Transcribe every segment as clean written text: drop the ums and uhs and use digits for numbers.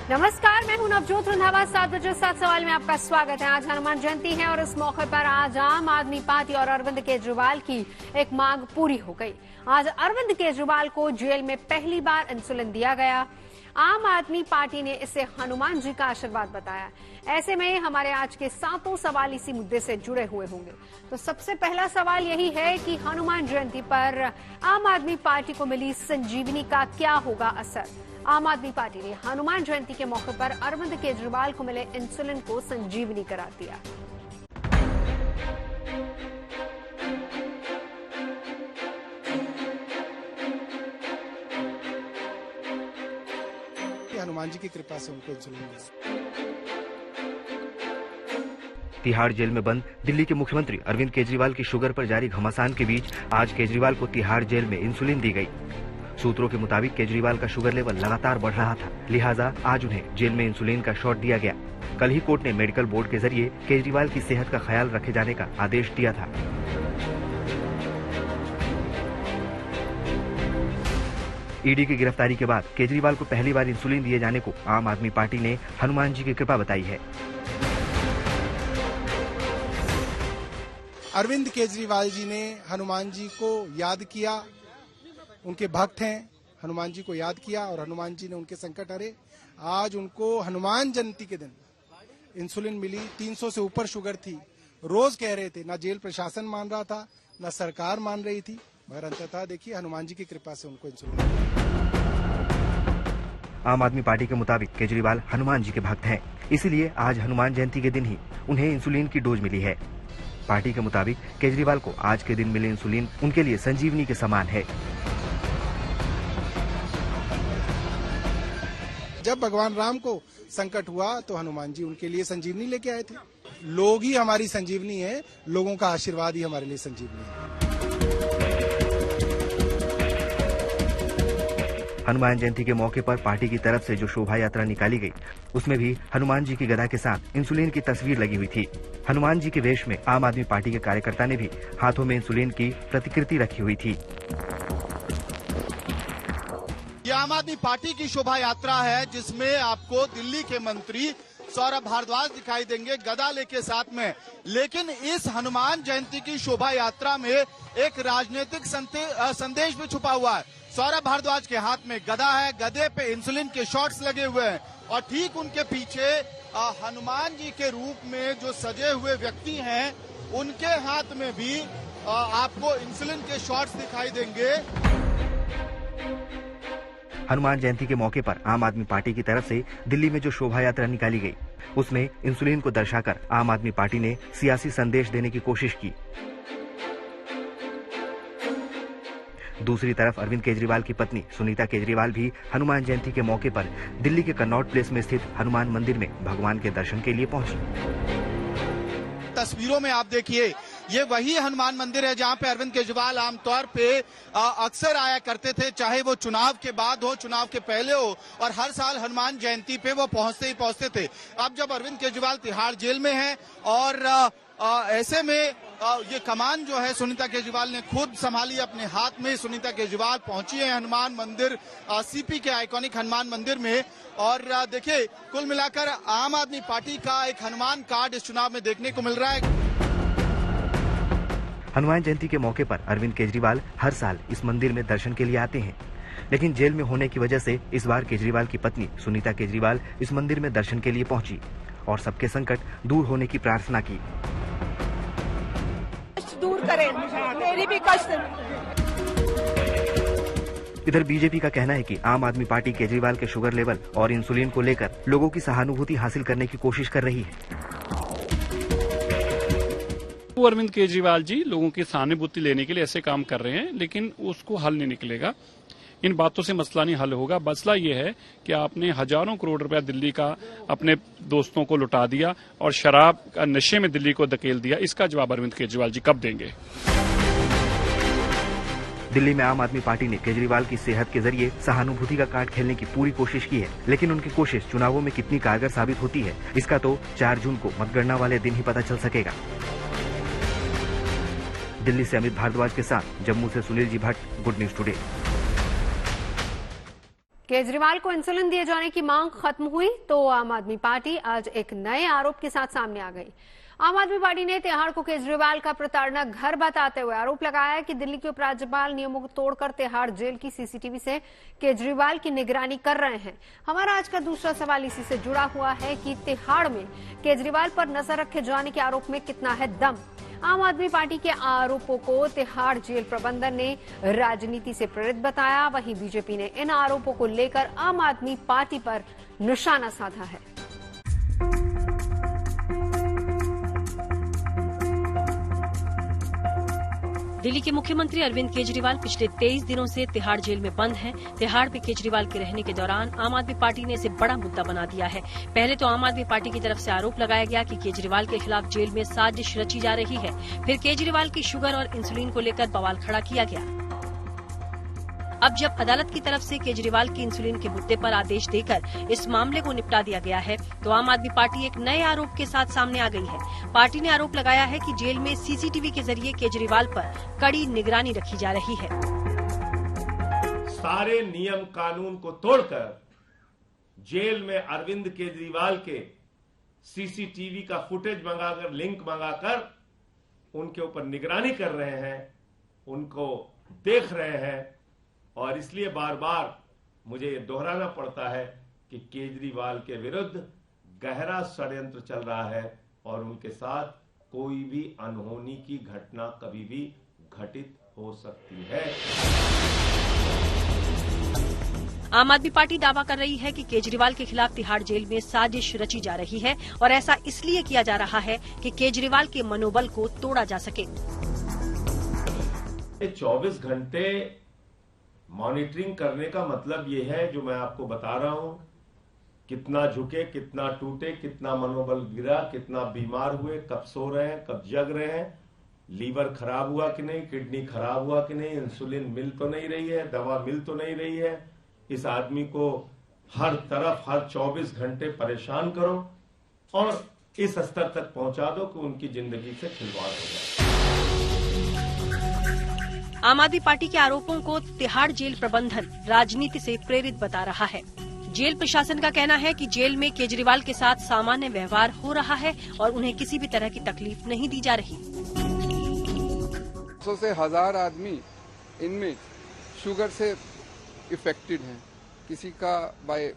नमस्कार, मैं हूं नवजोत रंधावा। 7 बजे 7 सवाल में आपका स्वागत है। आज हनुमान जयंती है और इस मौके पर आज आम आदमी पार्टी और अरविंद केजरीवाल की एक मांग पूरी हो गई। आज अरविंद केजरीवाल को जेल में पहली बार इंसुलिन दिया गया। आम आदमी पार्टी ने इसे हनुमान जी का आशीर्वाद बताया। ऐसे में हमारे आज के 7 सवाल इसी मुद्दे से जुड़े हुए होंगे। तो सबसे पहला सवाल यही है कि हनुमान जयंती पर आम आदमी पार्टी को मिली संजीवनी का क्या होगा असर। आम आदमी पार्टी ने हनुमान जयंती के मौके पर अरविंद केजरीवाल को मिले इंसुलिन को संजीवनी करार दिया। हनुमान जी की कृपा से उनको इंसुलिन मिला। तिहाड़ जेल में बंद दिल्ली के मुख्यमंत्री अरविंद केजरीवाल की शुगर पर जारी घमासान के बीच आज केजरीवाल को तिहाड़ जेल में इंसुलिन दी गई। सूत्रों के मुताबिक केजरीवाल का शुगर लेवल लगातार बढ़ रहा था, लिहाजा आज उन्हें जेल में इंसुलिन का शॉट दिया गया। कल ही कोर्ट ने मेडिकल बोर्ड के जरिए केजरीवाल की सेहत का ख्याल रखे जाने का आदेश दिया था। ईडी की गिरफ्तारी के बाद केजरीवाल को पहली बार इंसुलिन दिए जाने को आम आदमी पार्टी ने हनुमान जी की कृपा बताई है। अरविंद केजरीवाल जी ने हनुमान जी को याद किया, उनके भक्त हैं, हनुमान जी को याद किया और हनुमान जी ने उनके संकट हरे। आज उनको हनुमान जयंती के दिन इंसुलिन मिली। 300 से ऊपर शुगर थी। रोज कह रहे थे, ना जेल प्रशासन मान रहा था, ना सरकार मान रही थी, मगर अंततः देखिए हनुमान जी की कृपा से उनको इंसुलिन। आम आदमी पार्टी के मुताबिक केजरीवाल हनुमान जी के भक्त हैं, इसीलिए आज हनुमान जयंती के दिन ही उन्हें इंसुलिन की डोज मिली है। पार्टी के मुताबिक केजरीवाल को आज के दिन मिले इंसुलिन उनके लिए संजीवनी के समान है। जब भगवान राम को संकट हुआ तो हनुमान जी उनके लिए संजीवनी लेके आए थे। लोग ही हमारी संजीवनी है, लोगों का आशीर्वाद ही हमारे लिए संजीवनी है। हनुमान जयंती के मौके पर पार्टी की तरफ से जो शोभा यात्रा निकाली गई, उसमें भी हनुमान जी की गदा के साथ इंसुलिन की तस्वीर लगी हुई थी। हनुमान जी के वेश में आम आदमी पार्टी के कार्यकर्ता ने भी हाथों में इंसुलिन की प्रतिकृति रखी हुई थी। ये आम आदमी पार्टी की शोभा यात्रा है, जिसमें आपको दिल्ली के मंत्री सौरभ भारद्वाज दिखाई देंगे गदा लेके साथ में। लेकिन इस हनुमान जयंती की शोभा यात्रा में एक राजनीतिक संदेश भी छुपा हुआ है। सौरभ भारद्वाज के हाथ में गदा है, गदे पे इंसुलिन के शॉट्स लगे हुए हैं और ठीक उनके पीछे हनुमान जी के रूप में जो सजे हुए व्यक्ति हैं, उनके हाथ में भी आपको इंसुलिन के शॉट्स दिखाई देंगे। हनुमान जयंती के मौके पर आम आदमी पार्टी की तरफ से दिल्ली में जो शोभा यात्रा निकाली गई, उसमें इंसुलिन को दर्शाकर आम आदमी पार्टी ने सियासी संदेश देने की कोशिश की। दूसरी तरफ अरविंद केजरीवाल की पत्नी सुनीता केजरीवाल भी हनुमान जयंती के मौके पर दिल्ली के कनॉट प्लेस में स्थित हनुमान मंदिर में भगवान के दर्शन के लिए पहुंची। तस्वीरों में आप देखिए, ये वही हनुमान मंदिर है जहां पे अरविंद केजरीवाल आमतौर पे अक्सर आया करते थे, चाहे वो चुनाव के बाद हो, चुनाव के पहले हो, और हर साल हनुमान जयंती पे वो पहुंचते थे। अब जब अरविंद केजरीवाल तिहाड़ जेल में हैं और ऐसे में ये कमान जो है सुनीता केजरीवाल ने खुद संभाली अपने हाथ में। सुनीता केजरीवाल पहुंची है हनुमान मंदिर, सीपी के आइकॉनिक हनुमान मंदिर में। और देखिए, कुल मिलाकर आम आदमी पार्टी का एक हनुमान कार्ड इस चुनाव में देखने को मिल रहा है। हनुमान जयंती के मौके पर अरविंद केजरीवाल हर साल इस मंदिर में दर्शन के लिए आते हैं, लेकिन जेल में होने की वजह से इस बार केजरीवाल की पत्नी सुनीता केजरीवाल इस मंदिर में दर्शन के लिए पहुंची और सबके संकट दूर होने की प्रार्थना की। दूर करें, मेरी भी कष्ट। इधर बीजेपी का कहना है कि आम आदमी पार्टी केजरीवाल के शुगर लेवल और इंसुलिन को लेकर लोगों की सहानुभूति हासिल करने की कोशिश कर रही है। अरविंद केजरीवाल जी लोगों की सहानुभूति लेने के लिए ऐसे काम कर रहे हैं, लेकिन उसको हल नहीं निकलेगा। इन बातों से मसला नहीं हल होगा। मसला ये है कि आपने हजारों करोड़ रुपया दिल्ली का अपने दोस्तों को लुटा दिया और शराब का नशे में दिल्ली को धकेल दिया। इसका जवाब अरविंद केजरीवाल जी कब देंगे? दिल्ली में आम आदमी पार्टी ने केजरीवाल की सेहत के जरिए सहानुभूति का कार्ड खेलने की पूरी कोशिश की है, लेकिन उनकी कोशिश चुनावों में कितनी कारगर साबित होती है, इसका तो 4 जून को मतगणना वाले दिन ही पता चल सकेगा। दिल्ली से अमित भारद्वाज के साथ जम्मू से Sunil ji Bhatt, good news today. Kejriwal को इंसुलिन दिए जाने की मांग खत्म हुई तो आम आदमी पार्टी आज एक नए आरोप के साथ सामने आ गई। आम आदमी पार्टी ने तिहाड़ को केजरीवाल का प्रताड़ना घर बताते हुए आरोप लगाया है कि दिल्ली के उपराज्यपाल नियमों को तोड़कर तिहाड़ जेल की सीसीटीवी से केजरीवाल की निगरानी कर रहे हैं। हमारा आज का दूसरा सवाल इसी से जुड़ा हुआ है कि तिहाड़ में केजरीवाल पर नजर रखे जाने के आरोप में कितना है दम। आम आदमी पार्टी के आरोपों को तिहाड़ जेल प्रबंधन ने राजनीति से प्रेरित बताया, वहीं बीजेपी ने इन आरोपों को लेकर आम आदमी पार्टी पर निशाना साधा है। दिल्ली के मुख्यमंत्री अरविंद केजरीवाल पिछले 23 दिनों से तिहाड़ जेल में बंद हैं। तिहाड़ में केजरीवाल के रहने के दौरान आम आदमी पार्टी ने इसे बड़ा मुद्दा बना दिया है। पहले तो आम आदमी पार्टी की तरफ से आरोप लगाया गया कि केजरीवाल के खिलाफ जेल में साजिश रची जा रही है। फिर केजरीवाल की शुगर और इंसुलिन को लेकर बवाल खड़ा किया गया। अब जब अदालत की तरफ से केजरीवाल की इंसुलिन के मुद्दे पर आदेश देकर इस मामले को निपटा दिया गया है तो आम आदमी पार्टी एक नए आरोप के साथ सामने आ गई है। पार्टी ने आरोप लगाया है कि जेल में सीसीटीवी के जरिए केजरीवाल पर कड़ी निगरानी रखी जा रही है। सारे नियम कानून को तोड़कर जेल में अरविंद केजरीवाल के सीसीटीवी का फुटेज मंगाकर, लिंक मंगाकर उनके ऊपर निगरानी कर रहे हैं, उनको देख रहे हैं। और इसलिए बार बार मुझे ये दोहराना पड़ता है कि केजरीवाल के विरुद्ध गहरा षड्यंत्र चल रहा है और उनके साथ कोई भी अनहोनी की घटना कभी भी घटित हो सकती है। आम आदमी पार्टी दावा कर रही है कि केजरीवाल के खिलाफ तिहाड़ जेल में साजिश रची जा रही है और ऐसा इसलिए किया जा रहा है कि केजरीवाल के मनोबल को तोड़ा जा सके। 24 घंटे मॉनिटरिंग करने का मतलब ये है, जो मैं आपको बता रहा हूं, कितना झुके, कितना टूटे, कितना मनोबल गिरा, कितना बीमार हुए, कब सो रहे हैं, कब जग रहे हैं, लीवर खराब हुआ कि नहीं, किडनी खराब हुआ कि नहीं, इंसुलिन मिल तो नहीं रही है, दवा मिल तो नहीं रही है। इस आदमी को हर तरफ हर 24 घंटे परेशान करो और इस स्तर तक पहुंचा दो कि उनकी जिंदगी से खिलवाड़ हो जाए। आम आदमी पार्टी के आरोपों को तिहाड़ जेल प्रबंधन राजनीति से प्रेरित बता रहा है। जेल प्रशासन का कहना है कि जेल में केजरीवाल के साथ सामान्य व्यवहार हो रहा है और उन्हें किसी भी तरह की तकलीफ नहीं दी जा रही। 100 से 1000 आदमी इनमें शुगर से इफेक्टेड हैं। किसी का बाय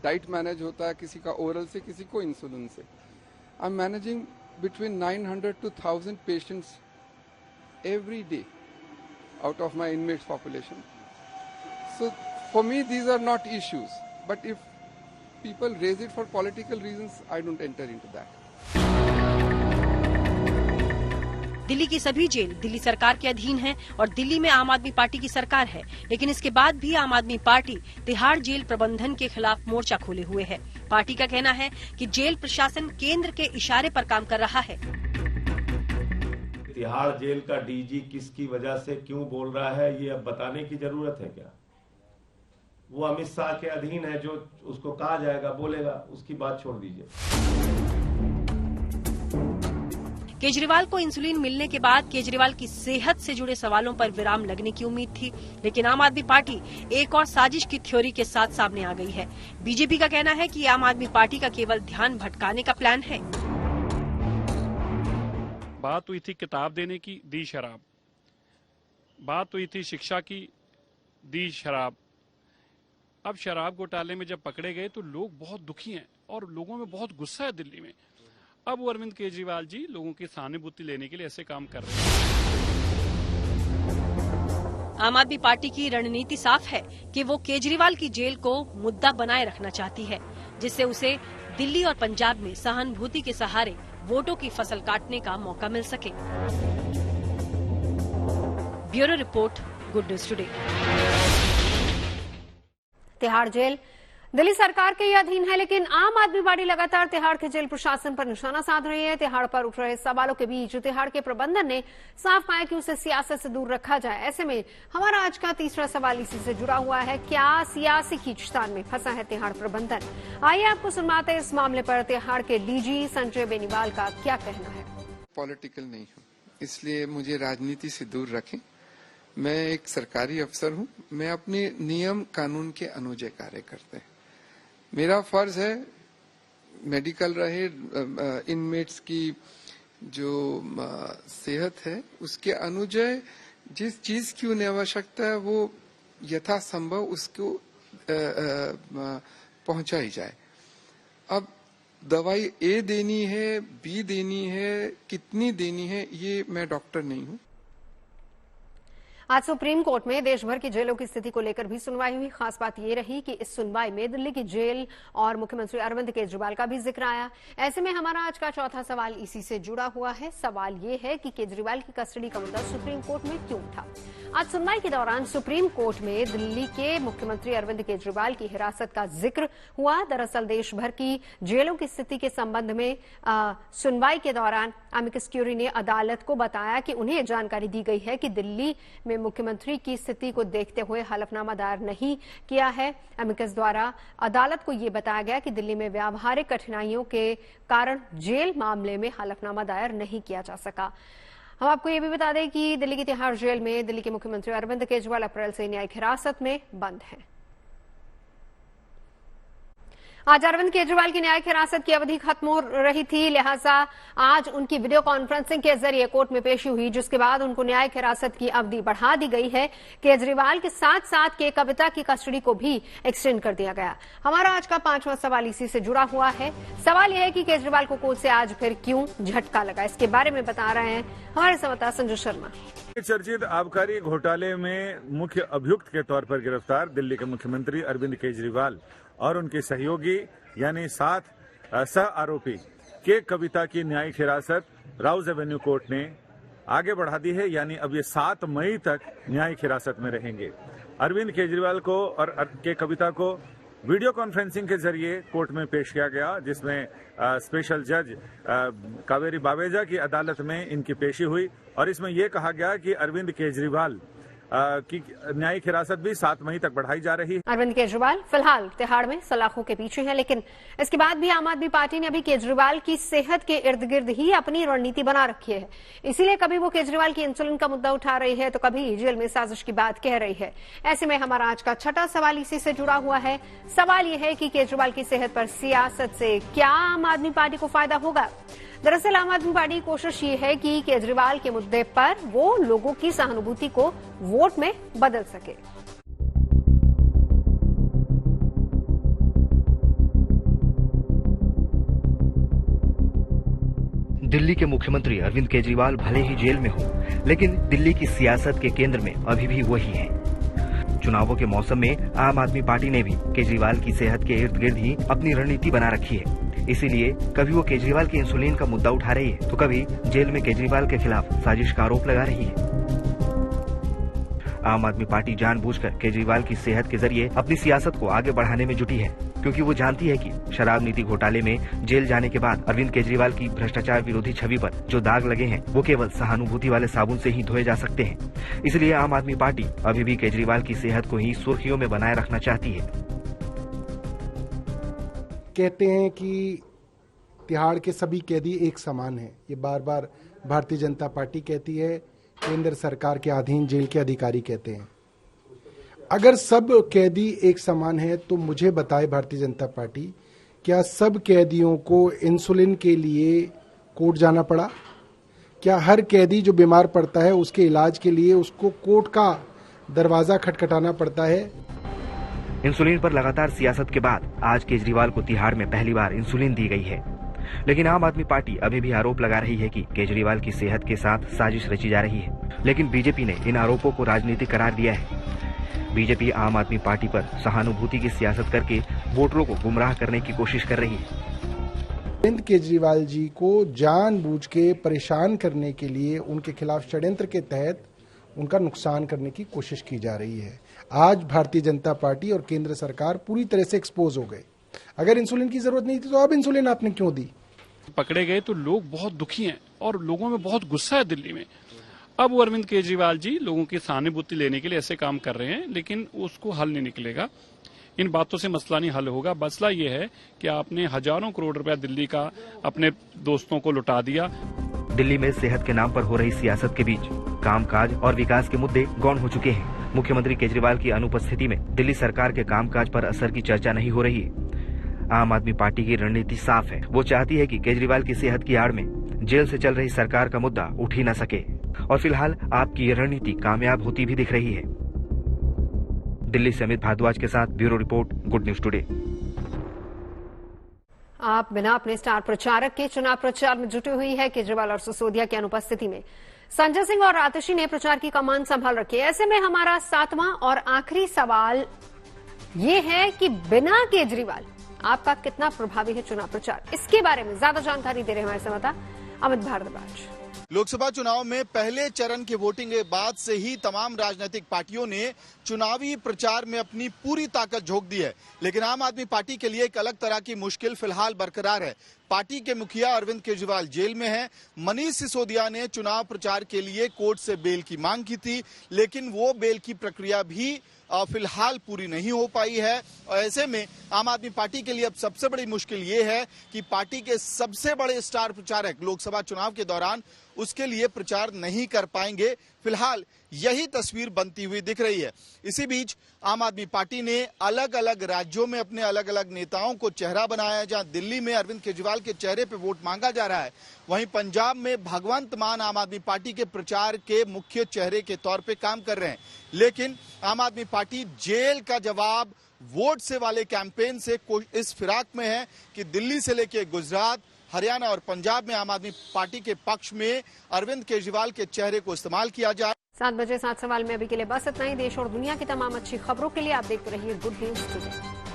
डाइट मैनेज होता है, किसी का ओरल से, किसी को इंसुलिन से। I am managing between 900 to 1000 patients every day out of my inmates population. So for me these are not issues, but if people raise it for political reasons, I don't enter into that. Delhi की सभी jail Delhi सरकार के अधीन हैं और दिल्ली में आम आदमी पार्टी की सरकार है, लेकिन इसके बाद भी आम आदमी पार्टी तिहाड़ जेल प्रबंधन के खिलाफ मोर्चा खोले हुए है। पार्टी का कहना है कि जेल प्रशासन केंद्र के इशारे पर काम कर रहा है। तिहाड़ जेल का डीजी किसकी वजह से क्यों बोल रहा है, ये अब बताने की जरूरत है क्या? वो अमित शाह के अधीन है, जो उसको कहा जाएगा बोलेगा, उसकी बात छोड़ दीजिए। केजरीवाल को इंसुलिन मिलने के बाद केजरीवाल की सेहत से जुड़े सवालों पर विराम लगने की उम्मीद थी, लेकिन आम आदमी पार्टी एक और साजिश की थ्योरी के साथ सामने आ गई है। बीजेपी का कहना है कि आम आदमी पार्टी का केवल ध्यान भटकाने का प्लान है। बात हुई थी किताब देने की, दी शराब। बात हुई थी शिक्षा की, दी शराब। अब शराब घोटाले में जब पकड़े गए तो लोग बहुत दुखी हैं और लोगों में बहुत गुस्सा है दिल्ली में। अब वो अरविंद केजरीवाल जी लोगों की सहानुभूति लेने के लिए ऐसे काम कर रहे हैं। आम आदमी पार्टी की रणनीति साफ है कि वो केजरीवाल की जेल को मुद्दा बनाए रखना चाहती है, जिससे उसे दिल्ली और पंजाब में सहानुभूति के सहारे वोटों की फसल काटने का मौका मिल सके। Bureau report, good news today. Tihar jail Delhi सरकार के ही अधीन है, लेकिन आम आदमी पार्टी लगातार तिहाड़ के जेल प्रशासन पर निशाना साध रही है। तिहाड़ पर उठ रहे सवालों के बीच तिहाड़ के प्रबंधन ने साफ कहा कि उसे सियासत से दूर रखा जाए। ऐसे में हमारा आज का तीसरा सवाल इसी से जुड़ा हुआ है, क्या सियासी खींचतान में फंसा है तिहाड़ प्रबंधन? आइए आपको सुनवाते हैं इस मामले पर तिहाड़ के डीजी संजय बेनीवाल का क्या कहना है। पॉलिटिकल नहीं हूँ, इसलिए मुझे राजनीति से दूर रखें। मैं एक सरकारी अफसर हूं। मैं अपने नियम कानून के अनुजय कार्य करते हैं। मेरा फर्ज है मेडिकल रहे, इनमेट्स की जो सेहत है उसके अनुजय जिस चीज की उन्हें आवश्यकता है वो यथासंभव उसको पहुंचाई जाए। अब दवाई ए देनी है, बी देनी है, कितनी देनी है, ये मैं डॉक्टर नहीं हूं। आज सुप्रीम कोर्ट में देश भर की जेलों की स्थिति को लेकर भी सुनवाई हुई। खास बात यह रही कि इस सुनवाई में दिल्ली की जेल और मुख्यमंत्री अरविंद केजरीवाल का भी जिक्र आया। ऐसे में हमारा आज का चौथा सवाल इसी से जुड़ा हुआ है। सवाल ये है कि केजरीवाल की कस्टडी का मुद्दा सुप्रीम कोर्ट में क्यों उठा। आज सुनवाई के दौरान सुप्रीम कोर्ट में दिल्ली के मुख्यमंत्री अरविंद केजरीवाल की हिरासत का जिक्र हुआ। दरअसल देश भर की जेलों की स्थिति के संबंध में सुनवाई के दौरान अमिकस क्यूरी ने अदालत को बताया कि उन्हें जानकारी दी गई है कि दिल्ली में मुख्यमंत्री की स्थिति को देखते हुए हलफनामा दायर नहीं किया है। अमिकस द्वारा अदालत को यह बताया गया कि दिल्ली में व्यावहारिक कठिनाइयों के कारण जेल मामले में हलफनामा दायर नहीं किया जा सका। हम आपको ये भी बता दें कि दिल्ली की तिहाड़ जेल में दिल्ली के मुख्यमंत्री अरविंद केजरीवाल अप्रैल से न्यायिक हिरासत में बंद हैं। आज अरविंद केजरीवाल की न्यायिक हिरासत की अवधि खत्म हो रही थी, लिहाजा आज उनकी वीडियो कॉन्फ्रेंसिंग के जरिए कोर्ट में पेशी हुई, जिसके बाद उनको न्यायिक हिरासत की अवधि बढ़ा दी गई है। केजरीवाल के साथ साथ के कविता की कस्टडी को भी एक्सटेंड कर दिया गया। हमारा आज का पांचवां सवाल इसी से जुड़ा हुआ है। सवाल यह है कि केजरीवाल को कोर्ट से आज फिर क्यों झटका लगा। इसके बारे में बता रहे हैं हमारे संवाददाता संजय शर्मा। चर्चित आबकारी घोटाले में मुख्य अभियुक्त के तौर पर गिरफ्तार दिल्ली के मुख्यमंत्री अरविंद केजरीवाल और उनके सहयोगी यानी 7 सह आरोपी के कविता की न्यायिक हिरासत राउज एवेन्यू कोर्ट ने आगे बढ़ा दी है। यानी अब ये 7 मई तक न्यायिक हिरासत में रहेंगे। अरविंद केजरीवाल को और के कविता को वीडियो कॉन्फ्रेंसिंग के जरिए कोर्ट में पेश किया गया, जिसमें स्पेशल जज कावेरी बावेजा की अदालत में इनकी पेशी हुई और इसमें यह कहा गया कि अरविंद केजरीवाल की न्यायिक हिरासत भी 7 मई तक बढ़ाई जा रही है। अरविंद केजरीवाल फिलहाल तिहाड़ में सलाखों के पीछे हैं, लेकिन इसके बाद भी आम आदमी पार्टी ने अभी केजरीवाल की सेहत के इर्द गिर्द ही अपनी रणनीति बना रखी है। इसीलिए कभी वो केजरीवाल की इंसुलिन का मुद्दा उठा रही है तो कभी जेल में साजिश की बात कह रही है। ऐसे में हमारा आज का छठा सवाल इसी से जुड़ा हुआ है। सवाल यह है कि केजरीवाल की सेहत पर सियासत से क्या आम आदमी पार्टी को फायदा होगा। दरअसल आम आदमी पार्टी की कोशिश ये है कि केजरीवाल के मुद्दे पर वो लोगों की सहानुभूति को वोट में बदल सके। दिल्ली के मुख्यमंत्री अरविंद केजरीवाल भले ही जेल में हो, लेकिन दिल्ली की सियासत के केंद्र में अभी भी वही हैं। चुनावों के मौसम में आम आदमी पार्टी ने भी केजरीवाल की सेहत के इर्द गिर्द ही अपनी रणनीति बना रखी है। इसीलिए कभी वो केजरीवाल की इंसुलिन का मुद्दा उठा रही है तो कभी जेल में केजरीवाल के खिलाफ साजिश का आरोप लगा रही है। आम आदमी पार्टी जानबूझकर केजरीवाल की सेहत के जरिए अपनी सियासत को आगे बढ़ाने में जुटी है, क्योंकि वो जानती है कि शराब नीति घोटाले में जेल जाने के बाद अरविंद केजरीवाल की भ्रष्टाचार विरोधी छवि पर जो दाग लगे हैं वो केवल सहानुभूति वाले साबुन से ही धोए जा सकते हैं। इसलिए आम आदमी पार्टी अभी भी केजरीवाल की सेहत को ही सुर्खियों में बनाए रखना चाहती है। कहते हैं कि तिहाड़ के सभी कैदी एक समान हैं। ये बार बार भारतीय जनता पार्टी कहती है, केंद्र सरकार के अधीन जेल के अधिकारी कहते हैं। अगर सब कैदी एक समान है तो मुझे बताए भारतीय जनता पार्टी, क्या सब कैदियों को इंसुलिन के लिए कोर्ट जाना पड़ा? क्या हर कैदी जो बीमार पड़ता है उसके इलाज के लिए उसको कोर्ट का दरवाजा खटखटाना पड़ता है? इंसुलिन पर लगातार सियासत के बाद आज केजरीवाल को तिहाड़ में पहली बार इंसुलिन दी गई है, लेकिन आम आदमी पार्टी अभी भी आरोप लगा रही है कि केजरीवाल की सेहत के साथ साजिश रची जा रही है। लेकिन बीजेपी ने इन आरोपों को राजनीतिक करार दिया है। बीजेपी आम आदमी पार्टी पर सहानुभूति की सियासत करके वोटरों को गुमराह करने की कोशिश कर रही है। अरविंद केजरीवाल जी को जानबूझ के परेशान करने के लिए उनके खिलाफ षड्यंत्र के तहत उनका नुकसान करने की कोशिश की जा रही है। आज भारतीय जनता पार्टी और केंद्र सरकार पूरी तरह से एक्सपोज हो गए। अगर इंसुलिन की जरूरत नहीं थी तो अब इंसुलिन आपने क्यों दी? पकड़े गए तो लोग बहुत दुखी हैं और लोगों में बहुत गुस्सा है दिल्ली में। अब वो अरविंद केजरीवाल जी लोगों की सहानुभूति लेने के लिए ऐसे काम कर रहे हैं, लेकिन उसको हल नहीं निकलेगा। इन बातों से मसला नहीं हल होगा। मसला ये है कि आपने हजारों करोड़ रुपया दिल्ली का अपने दोस्तों को लुटा दिया। दिल्ली में सेहत के नाम पर हो रही सियासत के बीच कामकाज और विकास के मुद्दे गौण हो चुके हैं। मुख्यमंत्री केजरीवाल की अनुपस्थिति में दिल्ली सरकार के कामकाज पर असर की चर्चा नहीं हो रही है। आम आदमी पार्टी की रणनीति साफ है। वो चाहती है कि केजरीवाल की सेहत की आड़ में जेल से चल रही सरकार का मुद्दा उठ ही न सके, और फिलहाल आपकी ये रणनीति कामयाब होती भी दिख रही है। दिल्ली से अमित भारद्वाज के साथ bureau report, good news today. आप बिना अपने स्टार प्रचारक के चुनाव प्रचार में जुटी हुई है। केजरीवाल और सिसोदिया की अनुपस्थिति में संजय सिंह और आतिशी ने प्रचार की कमान संभाल रखी है। ऐसे में हमारा 7वां और आखिरी सवाल ये है कि बिना केजरीवाल आपका कितना प्रभावी है चुनाव प्रचार। इसके बारे में ज्यादा जानकारी दे रहे हैं हमारे संवाददाता अमित भारद्वाज। लोकसभा चुनाव में पहले चरण की वोटिंग के बाद से ही तमाम राजनीतिक पार्टियों ने चुनावी प्रचार में अपनी पूरी ताकत झोंक दी है, लेकिन आम आदमी पार्टी के लिए एक अलग तरह की मुश्किल फिलहाल बरकरार है। पार्टी के मुखिया अरविंद केजरीवाल जेल में हैं। मनीष सिसोदिया ने चुनाव प्रचार के लिए कोर्ट से बेल की मांग की थी, लेकिन वो बेल की प्रक्रिया भी फिलहाल पूरी नहीं हो पाई है। और ऐसे में आम आदमी पार्टी के लिए अब सबसे बड़ी मुश्किल ये है कि पार्टी के सबसे बड़े स्टार प्रचारक लोकसभा चुनाव के दौरान उसके लिए प्रचार नहीं कर पाएंगे। फिलहाल यही तस्वीर बनती हुई दिख रही है। इसी बीच आम आदमी पार्टी ने अलग अलग राज्यों में अपने अलग अलग नेताओं को चेहरा बनाया है। जहां दिल्ली में अरविंद केजरीवाल के चेहरे पर वोट मांगा जा रहा है, वहीं पंजाब में भगवंत मान आम आदमी पार्टी के प्रचार के मुख्य चेहरे के तौर पर काम कर रहे हैं। लेकिन आम आदमी पार्टी जेल का जवाब वोट से वाले कैंपेन से इस फिराक में है कि दिल्ली से लेकर गुजरात, हरियाणा और पंजाब में आम आदमी पार्टी के पक्ष में अरविंद केजरीवाल के चेहरे को इस्तेमाल किया जाए। 7 बजे 7 सवाल में अभी के लिए बस इतना ही। देश और दुनिया की तमाम अच्छी खबरों के लिए आप देखते रहिए गुड न्यूज टुडे।